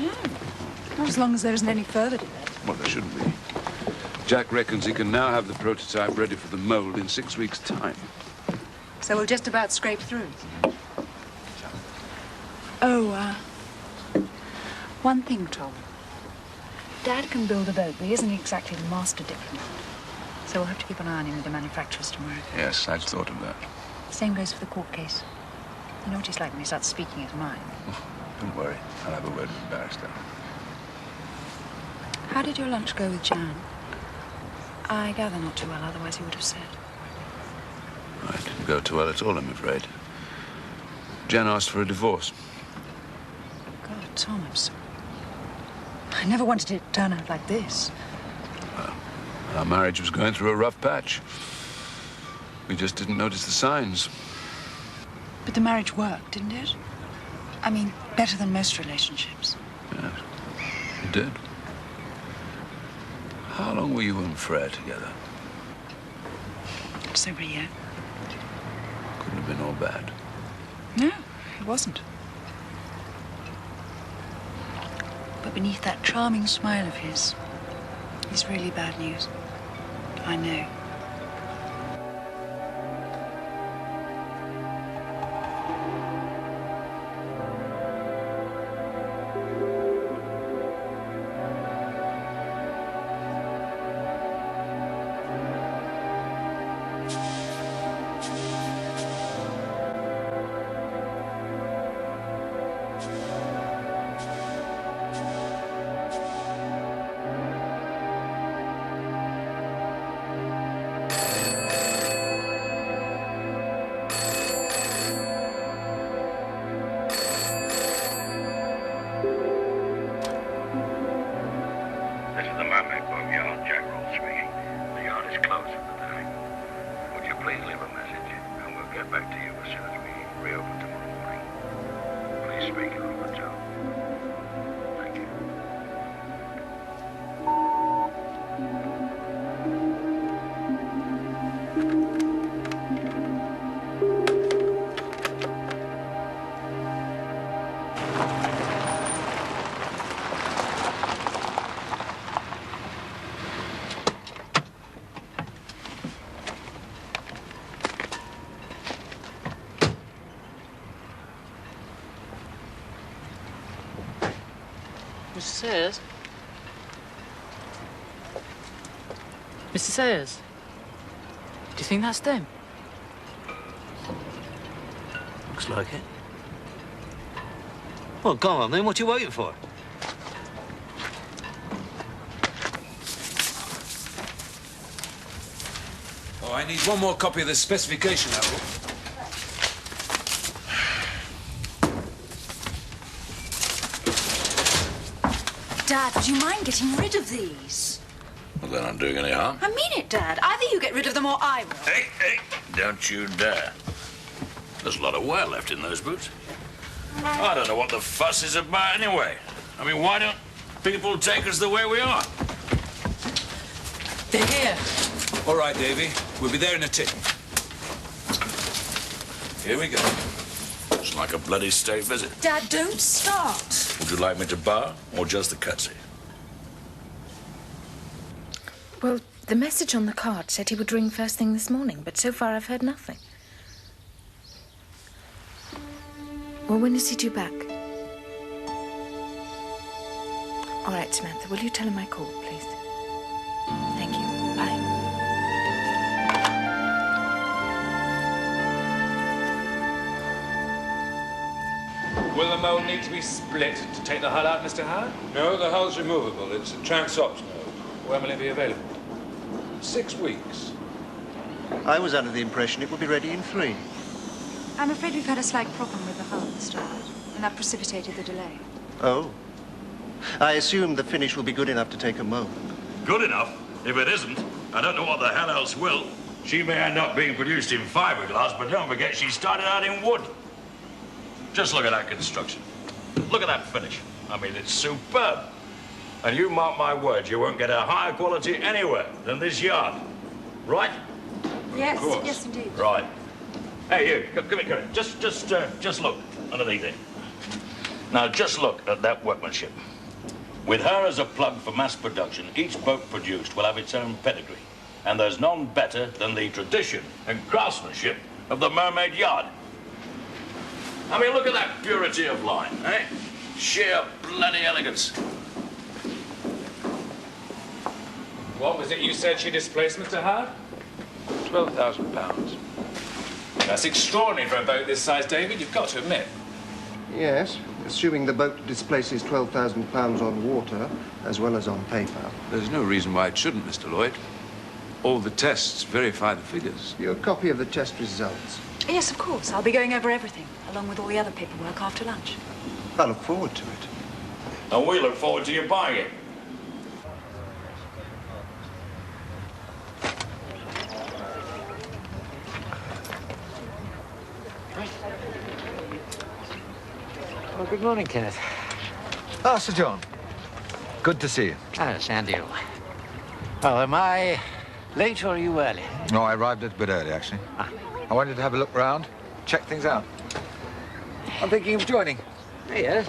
No, not as long as there isn't any further delay. Well, there shouldn't be. Jack reckons he can now have the prototype ready for the mold in 6 weeks' time. So we'll just about scrape through. Oh, one thing, Tom. Dad can build a boat, but he isn't exactly the master diplomat. So we'll have to keep an eye on him with the manufacturers tomorrow. Yes, I'd thought of that. Same goes for the court case. You know what he's like when he starts speaking his mind. Don't worry. I'll have a word with the barrister. How did your lunch go with Jan? I gather not too well, otherwise he would have said. Well, it didn't go too well at all, I'm afraid. Jan asked for a divorce. God, Tom, I'm sorry. I never wanted it to turn out like this. Well, our marriage was going through a rough patch. We just didn't notice the signs. But the marriage worked, didn't it? I mean, better than most relationships. Yes, it did. How long were you and Fred together? Just over a year. Couldn't have been all bad. No, it wasn't. But beneath that charming smile of his is really bad news. I know. Mr. Sayers? Mr. Sayers? Do you think that's them? Looks like it. Well, go on then. What are you waiting for? Oh, I need one more copy of the specification, Apple. Dad, would you mind getting rid of these? Well, they're not doing any harm. I mean it, Dad. Either you get rid of them or I will. Hey, don't you dare. There's a lot of wear left in those boots. I don't know what the fuss is about anyway. I mean, why don't people take us the way we are? They're here. All right, Davy. We'll be there in a tick. Here we go. It's like a bloody state visit. Dad, don't start. Would you like me to bar or just the cutscene? Well, the message on the card said he would ring first thing this morning, but so far I've heard nothing. Well, when is he due back? All right, Samantha, will you tell him I called, please? Thank you. Bye. Will the mold need to be split to take the hull out, Mr. Howard? No, the hull's removable. It's a trans-ops node. When will it be available? 6 weeks. I was under the impression it would be ready in 3. I'm afraid we've had a slight problem with the hull at the start, and that precipitated the delay. Oh. I assume the finish will be good enough to take a mold. Good enough? If it isn't, I don't know what the hell else will. She may end up being produced in fiberglass, but don't forget she started out in wood. Just look at that construction. Look at that finish. I mean, it's superb. And you mark my words, you won't get a higher quality anywhere than this yard. Right? Yes, yes, indeed. Right. Hey, you, come here. Just look underneath it. Now, just look at that workmanship. With her as a plug for mass production, each boat produced will have its own pedigree. And there's none better than the tradition and craftsmanship of the Mermaid Yard. I mean, look at that purity of line, eh? Sheer bloody elegance. What was it you said she displaced, Mr. Howard? £12,000. That's extraordinary for a boat this size, David, you've got to admit. Yes, assuming the boat displaces £12,000 on water as well as on paper. There's no reason why it shouldn't, Mr. Lloyd. All the tests verify the figures. Your copy of the test results. Yes, of course. I'll be going over everything, along with all the other paperwork after lunch. I look forward to it. And we look forward to you buying it. Well, good morning, Kenneth. Ah, Sir John. Good to see you. Oh, and you. Oh, am I late or are you early? No, I arrived a bit early, actually. Ah. I wanted to have a look round, check things out. I'm thinking of joining. Yes.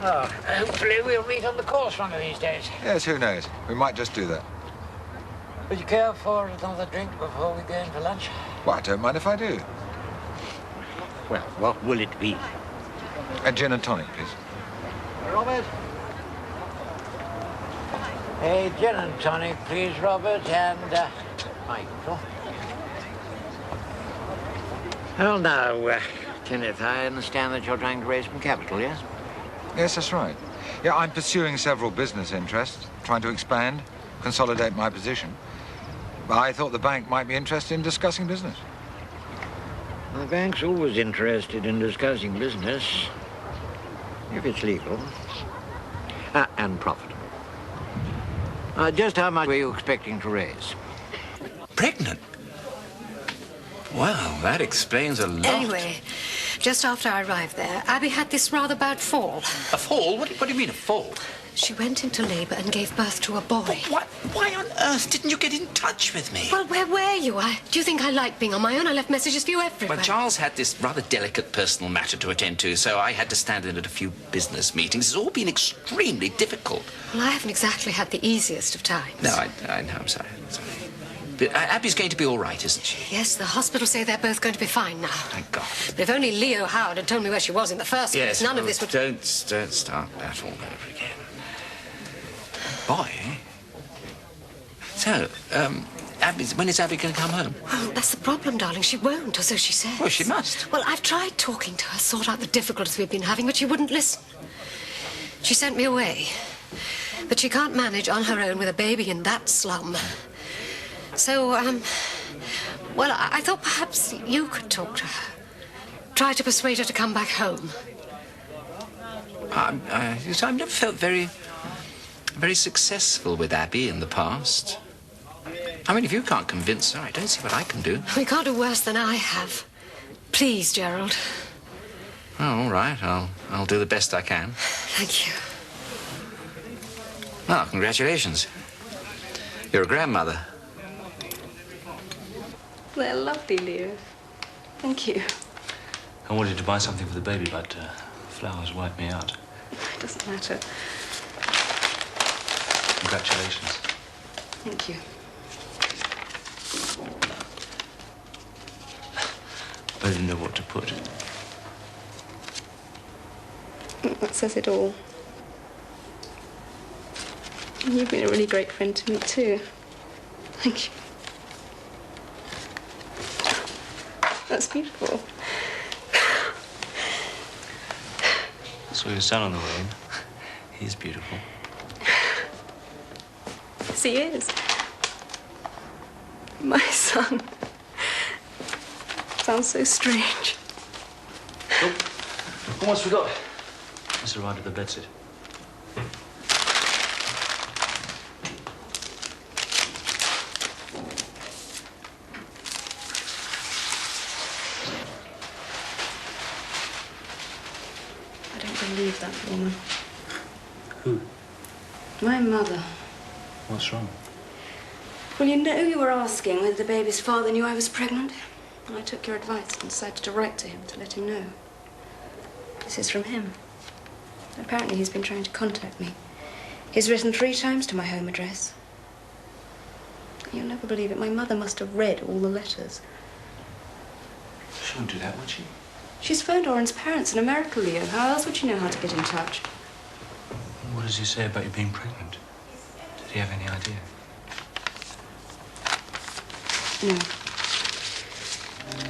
Oh, hopefully we'll meet on the course one of these days. Yes, who knows? We might just do that. Would you care for another drink before we go in for lunch? Well, I don't mind if I do. Well, what will it be? A gin and tonic, please. Robert? A gin and tonic, please, Robert, and, my usual. Well, now, Kenneth, I understand that you're trying to raise some capital, yes? Yes, that's right. Yeah, I'm pursuing several business interests, trying to expand, consolidate my position. I thought the bank might be interested in discussing business. The bank's always interested in discussing business, if it's legal, and profitable. Just how much were you expecting to raise? Pregnant? Well, that explains a lot. Anyway, just after I arrived there, Abby had this rather bad fall. A fall? What do you mean, a fall? She went into labour and gave birth to a boy. Why on earth didn't you get in touch with me? Well, where were you? Do you think I like being on my own? I left messages for you everywhere. Well, Charles had this rather delicate personal matter to attend to, so I had to stand in at a few business meetings. It's all been extremely difficult. Well, I haven't exactly had the easiest of times. No, I know, I'm sorry. But Abby's going to be all right, isn't she? Yes, the hospital say they're both going to be fine now. Thank God. But if only Leo Howard had told me where she was in the first place, none of this would... Don't start that all over again. Boy? So, when is Abby going to come home? Well, that's the problem, darling. She won't, or so she says. Well, she must. Well, I've tried talking to her, sort out the difficulties we've been having, but she wouldn't listen. She sent me away. But she can't manage on her own with a baby in that slum. So, well, I thought perhaps you could talk to her. Try to persuade her to come back home. I've never felt very successful with Abby in the past. I mean, if you can't convince her, I don't see what I can do. We can't do worse than I have. Please, Gerald. Oh, all right. I'll do the best I can. Thank you. Well, congratulations. You're a grandmother. They're lovely, Leo. Thank you. I wanted to buy something for the baby, but flowers wiped me out. It doesn't matter. Congratulations. Thank you. I didn't know what to put. That says it all. You've been a really great friend to me, too. Thank you. That's beautiful. I saw your son on the way in. He's beautiful. Yes, he is. My son. Sounds so strange. Oh, almost forgot. Must arrived at the bedsit. I don't believe that woman. Who? My mother. What's wrong? Well, you know you were asking whether the baby's father knew I was pregnant. And I took your advice and decided to write to him to let him know. This is from him. Apparently he's been trying to contact me. He's written 3 times to my home address. You'll never believe it. My mother must have read all the letters. She wouldn't do that, would she? She's phoned Oren's parents in America, Leo. How else would she know how to get in touch? What does he say about you being pregnant? Did he have any idea? No.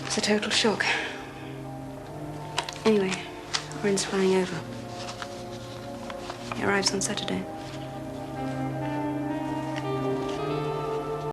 It's a total shock. Anyway, Oren's flying over. He arrives on Saturday.